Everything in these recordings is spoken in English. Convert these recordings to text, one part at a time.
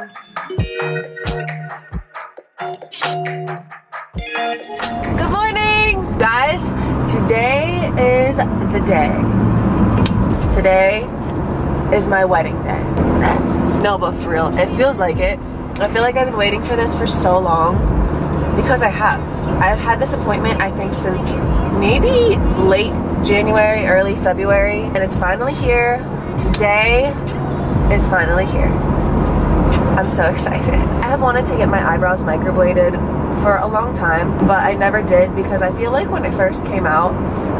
Good morning, guys. Today is the day. Today is my wedding day. No, but for real, it feels like it. I feel like I've been waiting for this for so long because I've had this appointment, I think, since maybe late January, early February, and it's finally here. Today is finally here. I'm so excited. I have wanted to get my eyebrows microbladed for a long time, but I never did because I feel like when it first came out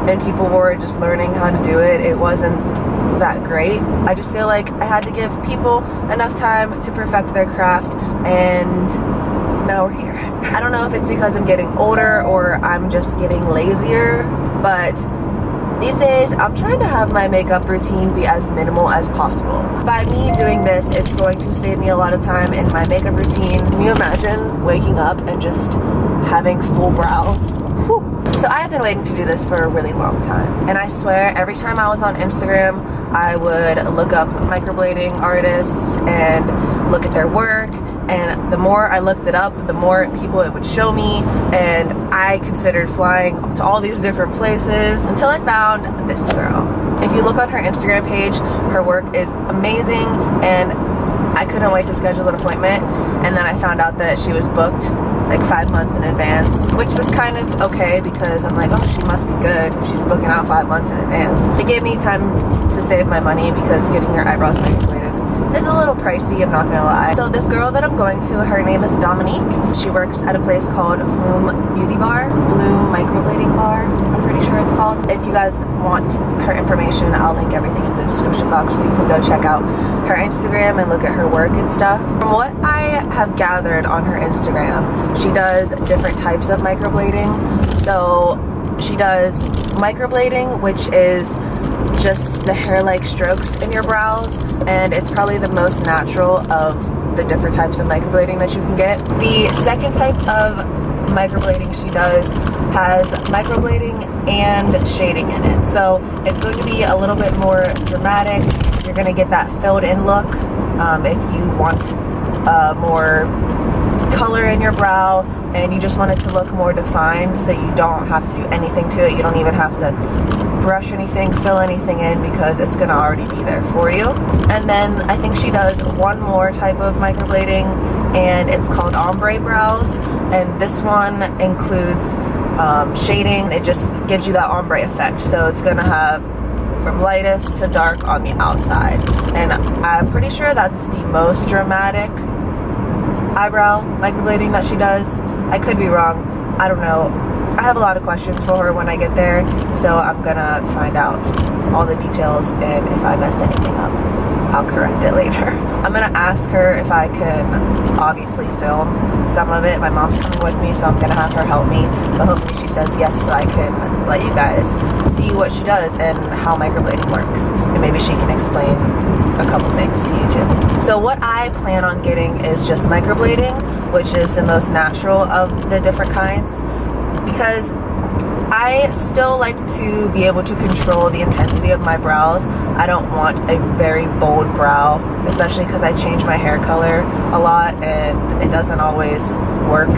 and people were just learning how to do it, it wasn't that great. I just feel like I had to give people enough time to perfect their craft, and now we're here. I don't know if it's because I'm getting older or I'm just getting lazier, but these days, I'm trying to have my makeup routine be as minimal as possible. By me doing this, it's going to save me a lot of time in my makeup routine. Can you imagine waking up and just having full brows? Whew. So I have been waiting to do this for a really long time. And I swear, every time I was on Instagram, I would look up microblading artists and look at their work. And the more I looked it up, the more people it would show me, and I considered flying to all these different places until I found this girl. If you look on her Instagram page, her work is amazing, and I couldn't wait to schedule an appointment. And then I found out that she was booked like 5 months in advance, which was kind of okay because I'm like, oh, she must be good if she's booking out 5 months in advance. It gave me time to save my money because getting your eyebrows microbladed is a little pricey, I'm not gonna lie. So this girl that I'm going to, her name is Dominique. She works at a place called Fluhme Beauty Bar, Fluhme Microblading Bar, I'm pretty sure it's called. If you guys want her information, I'll link everything in the description box so you can go check out her Instagram and look at her work and stuff. From what I have gathered on her Instagram, she does different types of microblading. So she does microblading, which is just the hair-like strokes in your brows, and it's probably the most natural of the different types of microblading that you can get. The second type of microblading she does has microblading and shading in it. So it's going to be a little bit more dramatic. You're going to get that filled in look if you want more color in your brow and you just want it to look more defined, so you don't have to do anything to it. You don't even have to brush anything, fill anything in, because it's gonna already be there for you. And then I think she does one more type of microblading, and it's called ombre brows, and this one includes shading. It just gives you that ombre effect, so it's gonna have from lightest to dark on the outside, and I'm pretty sure that's the most dramatic eyebrow microblading that she does. I could be wrong, I don't know. I have a lot of questions for her when I get there, so I'm gonna find out all the details, and if I messed anything up, I'll correct it later. I'm gonna ask her if I can obviously film some of it. My mom's coming with me, so I'm gonna have her help me, but hopefully she says yes so I can let you guys see what she does and how microblading works, and maybe she can explain a couple things to you too. So what I plan on getting is just microblading, which is the most natural of the different kinds, because I still like to be able to control the intensity of my brows. I don't want a very bold brow, especially because I change my hair color a lot and it doesn't always work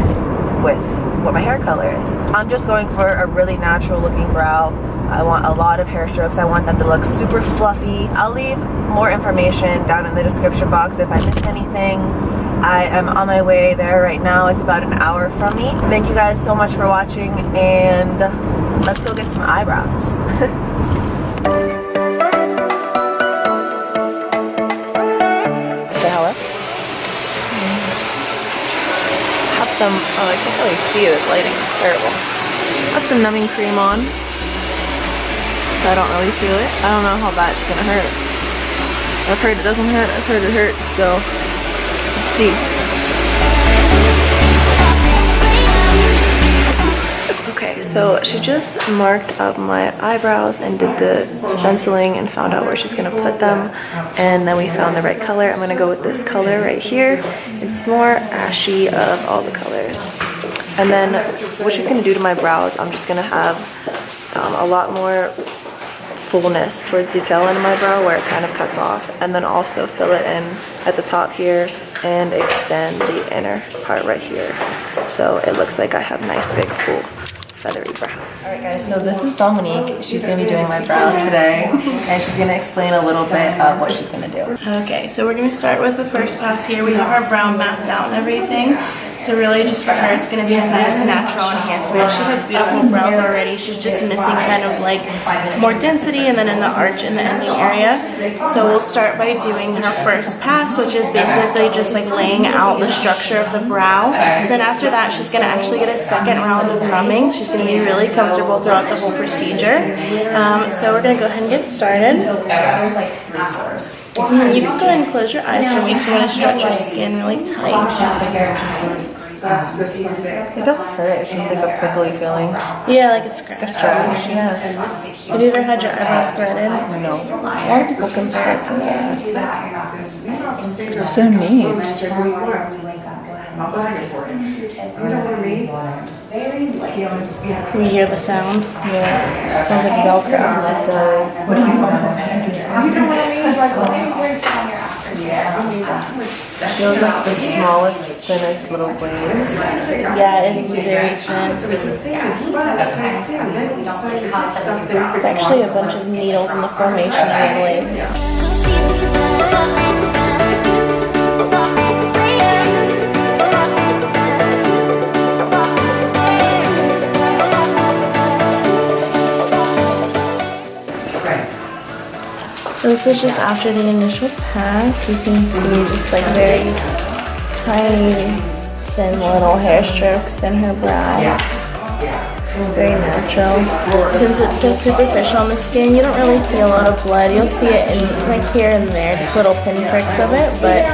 with what my hair color is. I'm just going for a really natural looking brow. I want a lot of hair strokes. I want them to look super fluffy. I'll leave more information down in the description box if I missed anything. I am on my way there right now. It's about an hour from me. Thank you guys so much for watching, and let's go get some eyebrows. Say hello. Have some, oh, I can't really see it. The lighting is terrible. Have some numbing cream on, so I don't really feel it. I don't know how bad it's gonna hurt. I've heard it doesn't hurt, I've heard it hurts, so let's see. Okay, so she just marked up my eyebrows and did the stenciling and found out where she's gonna put them, and then we found the right color. I'm gonna go with this color right here. It's more ashy of all the colors. And then what she's gonna do to my brows, I'm just gonna have a lot more fullness towards the tail end of my brow where it kind of cuts off, and then also fill it in at the top here and extend the inner part right here. So it looks like I have nice big full feathery brows. Alright guys, so this is Dominique. She's going to be doing my brows today and she's going to explain a little bit of what she's going to do. Okay, so we're going to start with the first pass here. We have our brow mapped out and everything. So really just for her it's going to be a nice natural enhancement. She has beautiful brows already. She's just missing kind of like more density and then in the arch in the ending area. So we'll start by doing her first pass, which is basically just like laying out the structure of the brow. Then after that she's going to actually get a second round of numbing. She's going to be really comfortable throughout the whole procedure. So we're going to go ahead and get started. There's like 3 stores. You can go ahead and close your eyes for me because I'm going to stretch your skin really tight. It doesn't hurt, it's just like a prickly feeling. Yeah, like a scratch. Yeah. Have you ever had your eyebrows threaded? No. A lot of people compare it to that. It's so neat. Can you hear the sound? Yeah. Sounds like Velcro. It does. What do you want? Feels like the smallest, thinnest little blades. Yeah, it's very thin. It's actually a bunch of needles in the formation of a blade. So this is just after the initial pass. You can see just like very tiny, thin little hair strokes in her brow. Very natural. Since it's so superficial on the skin, you don't really see a lot of blood. You'll see it in like here and there, just little pinpricks of it, but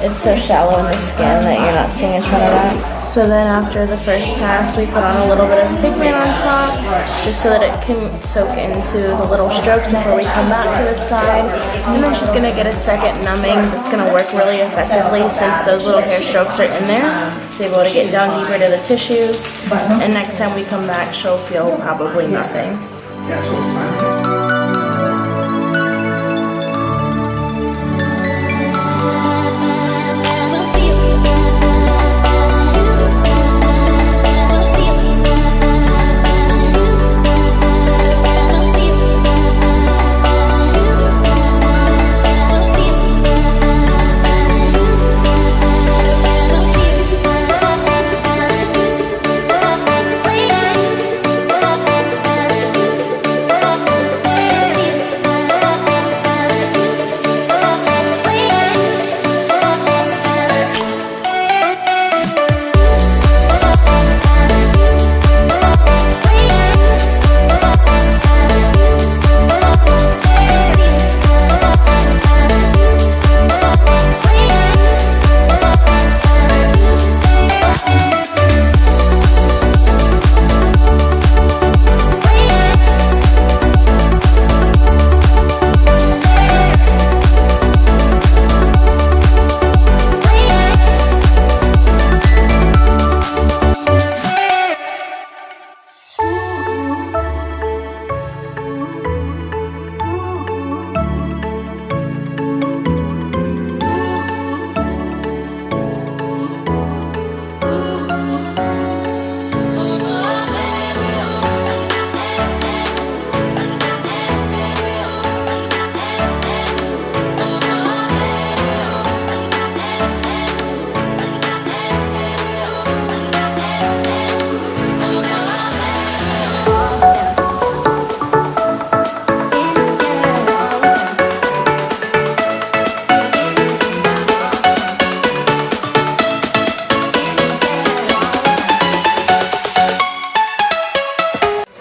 it's so shallow in the skin that you're not seeing a ton of that. So then after the first pass, we put on a little bit of pigment on top, just so that it can soak into the little strokes before we come back to the side. And then she's gonna get a second numbing that's gonna work really effectively since those little hair strokes are in there. It's able to get down deeper to the tissues. And next time we come back, she'll feel probably nothing.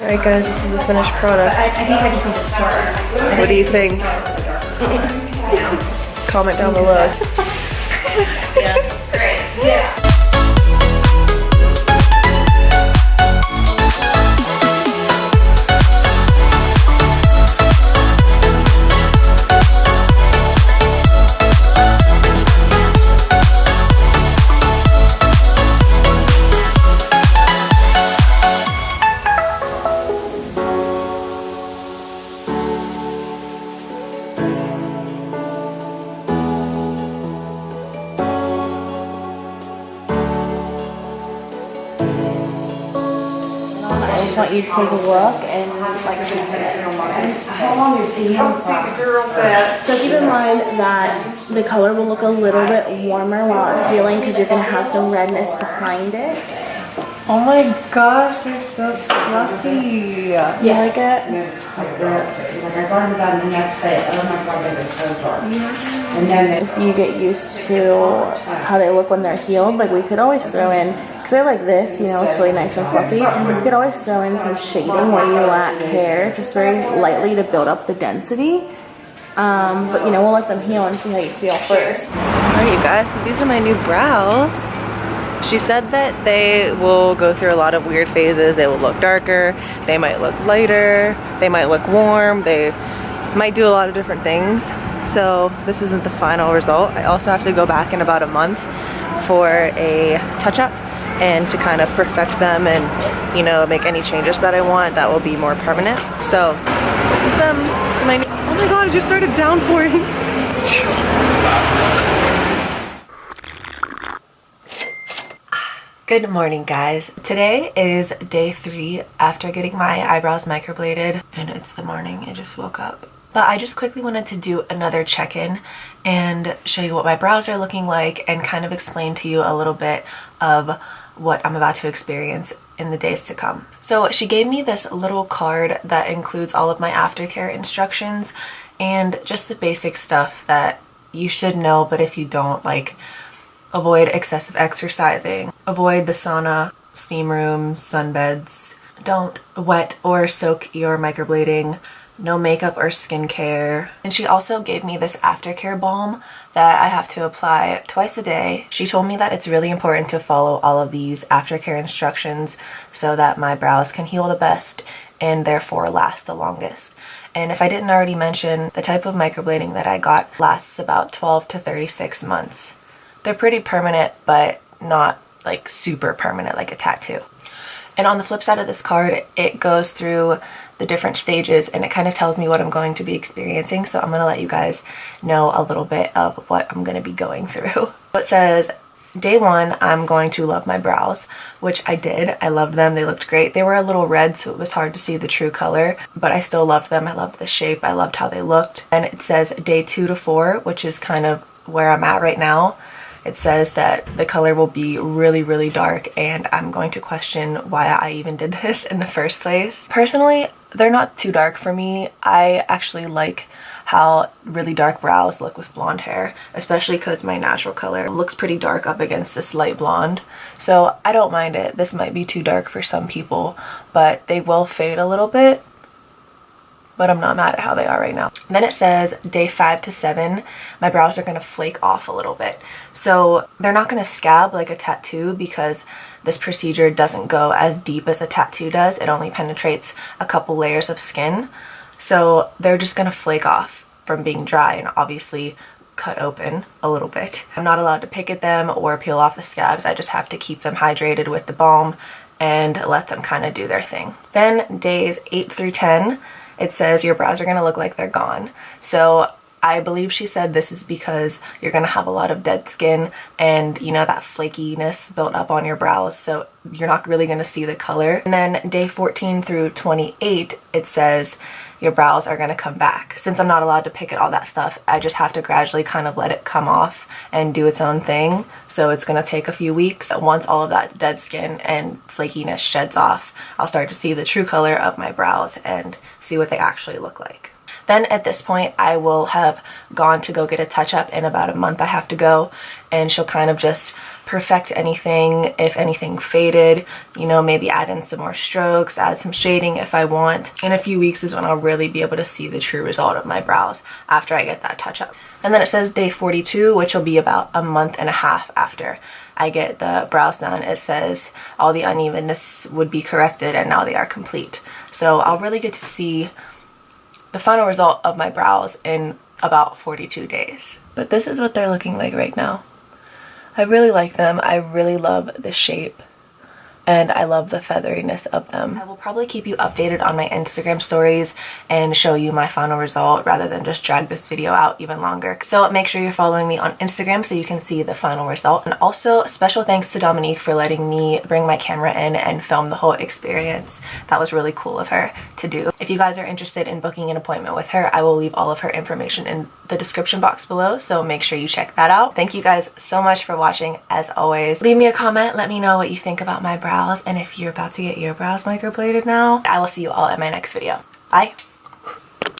Alright guys, this is the finished product. I think I just need to start. What do you think? Comment down below. Yeah. Great. Yeah. want you to take a look and like How long is the inside? so keep in mind that the color will look a little bit warmer while it's healing because you're going to have some redness behind it. Oh my gosh, they're so fluffy. You like it? Like I brought them down the next day. Oh my god, they were so dark. And then If you get used to how they look when they're healed, like we could always throw in, because I like this, you know, it's really nice and fluffy. We could always throw in some shading where you lack hair, just very lightly to build up the density. But you know, we'll let them heal and see how you feel first. Alright you guys, so these are my new brows. She said that they will go through a lot of weird phases. They will look darker, they might look lighter, they might look warm, they might do a lot of different things. So this isn't the final result. I also have to go back in about a month for a touch-up and to kind of perfect them and, you know, make any changes that I want that will be more permanent. So this is them. This is my new, oh my god, it just started downpouring. Good morning guys. Today is day 3 after getting my eyebrows microbladed and it's the morning. I just woke up. But I just quickly wanted to do another check-in and show you what my brows are looking like and kind of explain to you a little bit of what I'm about to experience in the days to come. So she gave me this little card that includes all of my aftercare instructions and just the basic stuff that you should know, but if you don't, like avoid excessive exercising, avoid the sauna, steam rooms, sunbeds, don't wet or soak your microblading, no makeup or skincare. And she also gave me this Aftercare Balm that I have to apply twice a day. She told me that it's really important to follow all of these Aftercare instructions so that my brows can heal the best and therefore last the longest. And if I didn't already mention, the type of microblading that I got lasts about 12 to 36 months. They're pretty permanent, but not like super permanent like a tattoo. And on the flip side of this card, it goes through the different stages and it kind of tells me what I'm going to be experiencing. So I'm going to let you guys know a little bit of what I'm going to be going through. It says, day 1, I'm going to love my brows, which I did. I loved them. They looked great. They were a little red, so it was hard to see the true color, but I still loved them. I loved the shape. I loved how they looked. And it says day 2 to 4, which is kind of where I'm at right now. It says that the color will be really, really dark and I'm going to question why I even did this in the first place. Personally, they're not too dark for me. I actually like how really dark brows look with blonde hair, especially because my natural color looks pretty dark up against this light blonde. So I don't mind it. This might be too dark for some people, but they will fade a little bit. But I'm not mad at how they are right now. Then it says day 5 to 7, my brows are gonna flake off a little bit. So they're not gonna scab like a tattoo because this procedure doesn't go as deep as a tattoo does. It only penetrates a couple layers of skin. So they're just gonna flake off from being dry and obviously cut open a little bit. I'm not allowed to pick at them or peel off the scabs. I just have to keep them hydrated with the balm and let them kind of do their thing. Then days 8 through 10, it says your brows are going to look like they're gone. So I believe she said this is because you're going to have a lot of dead skin and, you know, that flakiness built up on your brows. So you're not really going to see the color. And then day 14 through 28, it says your brows are going to come back. Since I'm not allowed to pick at all that stuff, I just have to gradually kind of let it come off and do its own thing. So it's going to take a few weeks. Once all of that dead skin and flakiness sheds off, I'll start to see the true color of my brows and see what they actually look like. Then at this point, I will have gone to go get a touch-up. In about a month I have to go, and she'll kind of just perfect anything. If anything faded, you know, maybe add in some more strokes, add some shading if I want. In a few weeks is when I'll really be able to see the true result of my brows after I get that touch-up. And then it says day 42, which will be about a month and a half after I get the brows done. It says all the unevenness would be corrected and now they are complete. So I'll really get to see the final result of my brows in about 42 days. But this is what they're looking like right now. I really like them. I really love the shape. and I love the featheriness of them. I will probably keep you updated on my Instagram stories and show you my final result rather than just drag this video out even longer. So make sure you're following me on Instagram so you can see the final result. And also special thanks to Dominique for letting me bring my camera in and film the whole experience. That was really cool of her to do. If you guys are interested in booking an appointment with her, I will leave all of her information in the description box below, so make sure you check that out. Thank you guys so much for watching. As always, leave me a comment, let me know what you think about my brows, and if you're about to get your brows microbladed now. I will see you all in my next video. Bye.